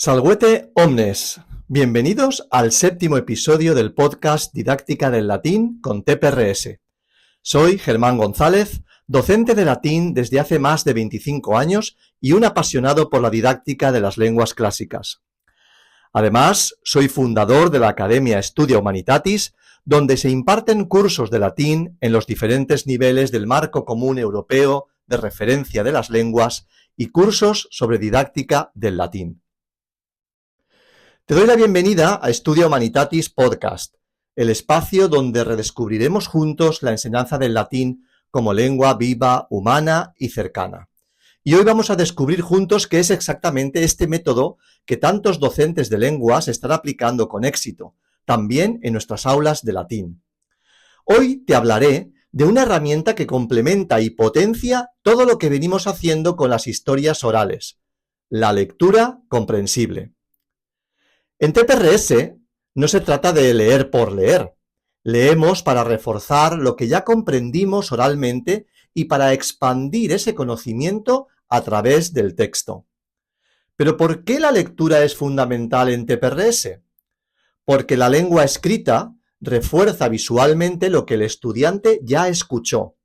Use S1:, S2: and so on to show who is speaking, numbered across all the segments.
S1: Salvete omnes. Bienvenidos al séptimo episodio del podcast Didáctica del Latín con TPRS. Soy Germán González, docente de latín desde hace más de 25 años y un apasionado por la didáctica de las lenguas clásicas. Además, soy fundador de la Academia Studia Humanitatis, donde se imparten cursos de latín en los diferentes niveles del marco común europeo de referencia de las lenguas y cursos sobre didáctica del latín. Te doy la bienvenida a Studia Humanitatis Podcast, el espacio donde redescubriremos juntos la enseñanza del latín como lengua viva, humana y cercana. Y hoy vamos a descubrir juntos qué es exactamente este método que tantos docentes de lenguas están aplicando con éxito, también en nuestras aulas de latín. Hoy te hablaré de una herramienta que complementa y potencia todo lo que venimos haciendo con las historias orales, la lectura comprensible. En TPRS no se trata de leer por leer. Leemos para reforzar lo que ya comprendimos oralmente y para expandir ese conocimiento a través del texto. ¿Pero por qué la lectura es fundamental en TPRS? Porque la lengua escrita refuerza visualmente lo que el estudiante ya escuchó.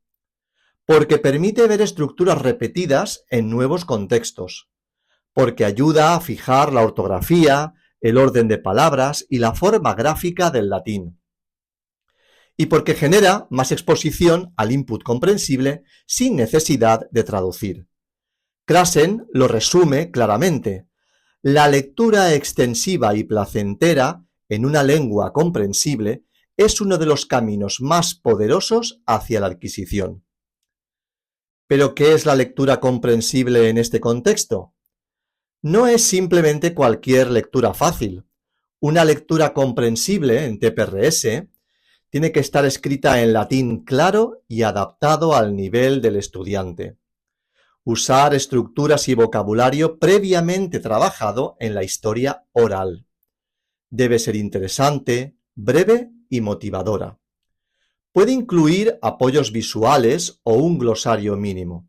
S1: Porque permite ver estructuras repetidas en nuevos contextos. Porque ayuda a fijar la ortografía, el orden de palabras y la forma gráfica del latín. Y porque genera más exposición al input comprensible sin necesidad de traducir. Krashen lo resume claramente. La lectura extensiva y placentera en una lengua comprensible es uno de los caminos más poderosos hacia la adquisición. ¿Pero qué es la lectura comprensible en este contexto? No es simplemente cualquier lectura fácil. Una lectura comprensible en TPRS tiene que estar escrita en latín claro y adaptado al nivel del estudiante. Usar estructuras y vocabulario previamente trabajado en la historia oral. Debe ser interesante, breve y motivadora. Puede incluir apoyos visuales o un glosario mínimo.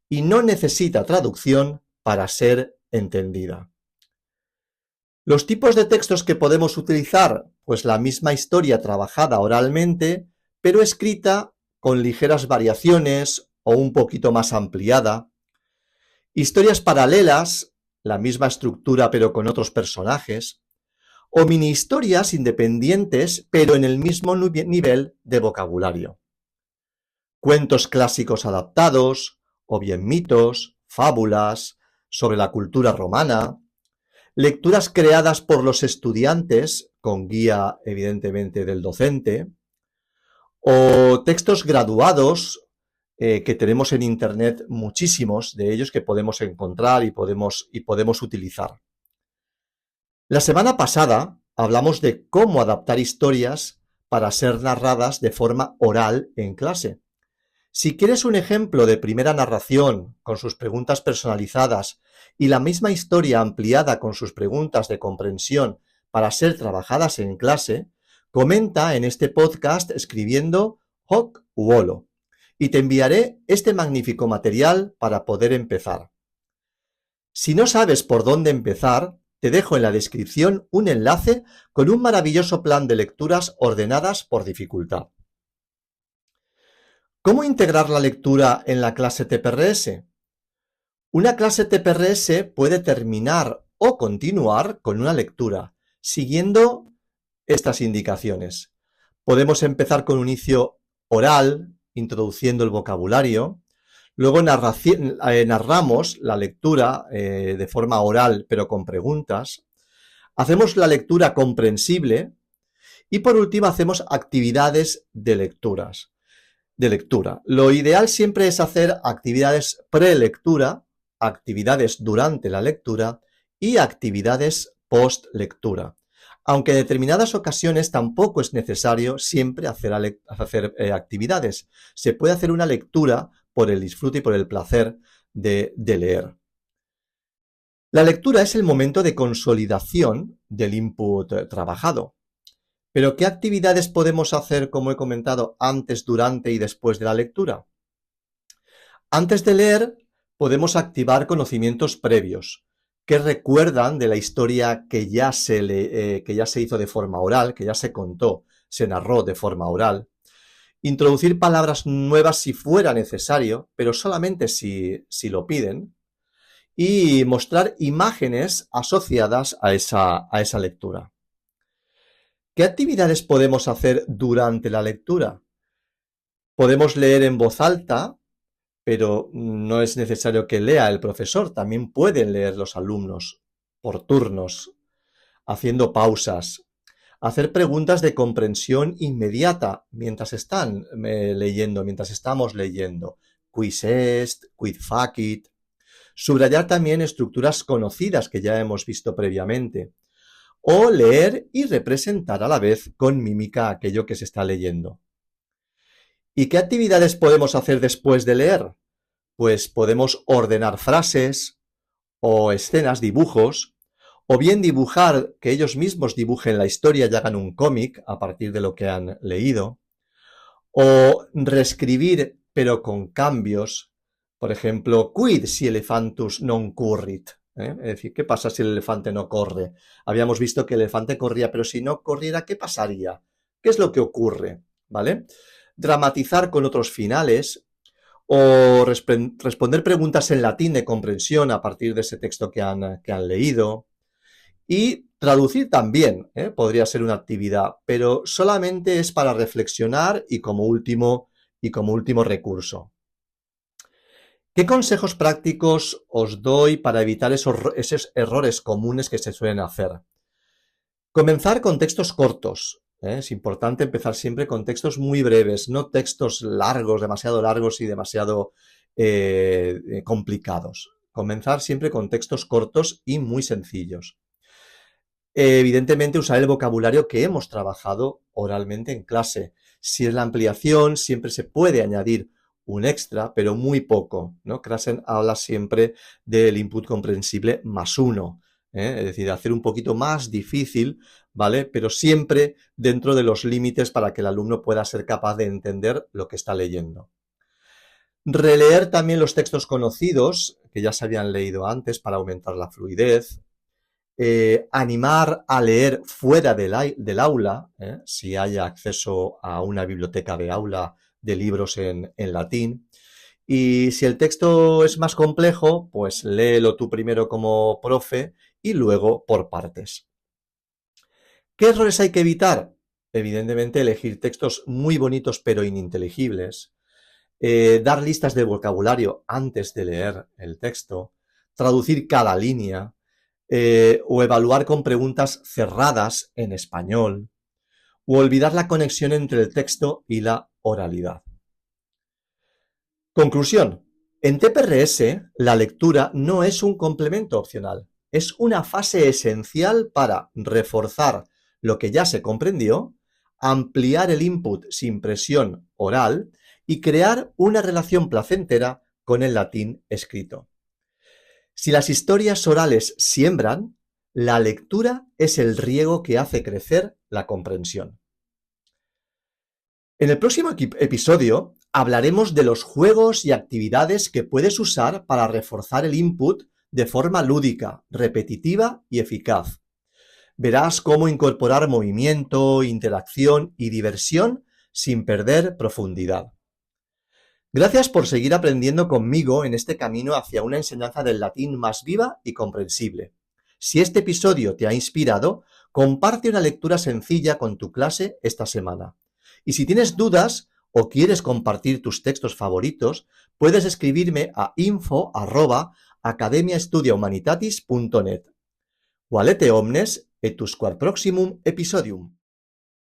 S1: Y no necesita traducción para ser entendida. Los tipos de textos que podemos utilizar, pues la misma historia trabajada oralmente, pero escrita con ligeras variaciones o un poquito más ampliada. Historias paralelas, la misma estructura pero con otros personajes. O mini historias independientes pero en el mismo nivel de vocabulario. Cuentos clásicos adaptados, o bien mitos, fábulas, sobre la cultura romana, lecturas creadas por los estudiantes, con guía evidentemente del docente, o textos graduados que tenemos en internet, muchísimos de ellos que podemos encontrar y podemos utilizar. La semana pasada hablamos de cómo adaptar historias para ser narradas de forma oral en clase. Si quieres un ejemplo de primera narración con sus preguntas personalizadas y la misma historia ampliada con sus preguntas de comprensión para ser trabajadas en clase, comenta en este podcast escribiendo hoc u holo y te enviaré este magnífico material para poder empezar. Si no sabes por dónde empezar, te dejo en la descripción un enlace con un maravilloso plan de lecturas ordenadas por dificultad. ¿Cómo integrar la lectura en la clase TPRS? Una clase TPRS puede terminar o continuar con una lectura, siguiendo estas indicaciones. Podemos empezar con un inicio oral, introduciendo el vocabulario. Luego narramos la lectura de forma oral, pero con preguntas. Hacemos la lectura comprensible. Y por último, hacemos actividades de lectura. Lo ideal siempre es hacer actividades prelectura, actividades durante la lectura y actividades post-lectura. Aunque en determinadas ocasiones tampoco es necesario siempre hacer actividades. Se puede hacer una lectura por el disfrute y por el placer de leer. La lectura es el momento de consolidación del input trabajado. ¿Pero qué actividades podemos hacer, como he comentado, antes, durante y después de la lectura? Antes de leer, podemos activar conocimientos previos, qué recuerdan de la historia que ya se hizo de forma oral, que ya se contó, se narró de forma oral. Introducir palabras nuevas si fuera necesario, pero solamente si lo piden. Y mostrar imágenes asociadas a esa lectura. ¿Qué actividades podemos hacer durante la lectura? Podemos leer en voz alta, pero no es necesario que lea el profesor, también pueden leer los alumnos por turnos, haciendo pausas, hacer preguntas de comprensión inmediata mientras están leyendo, mientras estamos leyendo, Quizest, Quizfacit, subrayar también estructuras conocidas que ya hemos visto previamente, o leer y representar a la vez con mímica aquello que se está leyendo. ¿Y qué actividades podemos hacer después de leer? Pues podemos ordenar frases o escenas, dibujos, o bien dibujar, que ellos mismos dibujen la historia y hagan un cómic a partir de lo que han leído, o reescribir pero con cambios, por ejemplo, quid si elefantus non currit, Es decir, ¿qué pasa si el elefante no corre? Habíamos visto que el elefante corría, pero si no corriera, ¿qué pasaría? ¿Qué es lo que ocurre? ¿Vale? Dramatizar con otros finales o responder preguntas en latín de comprensión a partir de ese texto que han leído. Y traducir también, podría ser una actividad, pero solamente es para reflexionar y como último recurso. ¿Qué consejos prácticos os doy para evitar esos errores comunes que se suelen hacer? Comenzar con textos cortos. Es importante empezar siempre con textos muy breves, no textos demasiado largos y demasiado complicados. Comenzar siempre con textos cortos y muy sencillos. Evidentemente, usar el vocabulario que hemos trabajado oralmente en clase. Si es la ampliación, siempre se puede añadir un extra, pero muy poco, ¿no? Krashen habla siempre del input comprensible +1, es decir, hacer un poquito más difícil, ¿vale? Pero siempre dentro de los límites para que el alumno pueda ser capaz de entender lo que está leyendo. Releer también los textos conocidos, que ya se habían leído antes, para aumentar la fluidez. Animar a leer fuera del aula, si hay acceso a una biblioteca de aula de libros en latín. Y si el texto es más complejo, pues léelo tú primero como profe y luego por partes. ¿Qué errores hay que evitar? Evidentemente, elegir textos muy bonitos pero ininteligibles, dar listas de vocabulario antes de leer el texto, traducir cada línea, o evaluar con preguntas cerradas en español, o olvidar la conexión entre el texto y la oralidad. Conclusión. En TPRS, la lectura no es un complemento opcional, es una fase esencial para reforzar lo que ya se comprendió, ampliar el input sin presión oral y crear una relación placentera con el latín escrito. Si las historias orales siembran, la lectura es el riego que hace crecer la comprensión. En el próximo episodio hablaremos de los juegos y actividades que puedes usar para reforzar el input de forma lúdica, repetitiva y eficaz. Verás cómo incorporar movimiento, interacción y diversión sin perder profundidad. Gracias por seguir aprendiendo conmigo en este camino hacia una enseñanza del latín más viva y comprensible. Si este episodio te ha inspirado, comparte una lectura sencilla con tu clase esta semana. Y si tienes dudas o quieres compartir tus textos favoritos, puedes escribirme a info@academiastudiahumanitatis.net. Valete omnes et usquam proximum episodium.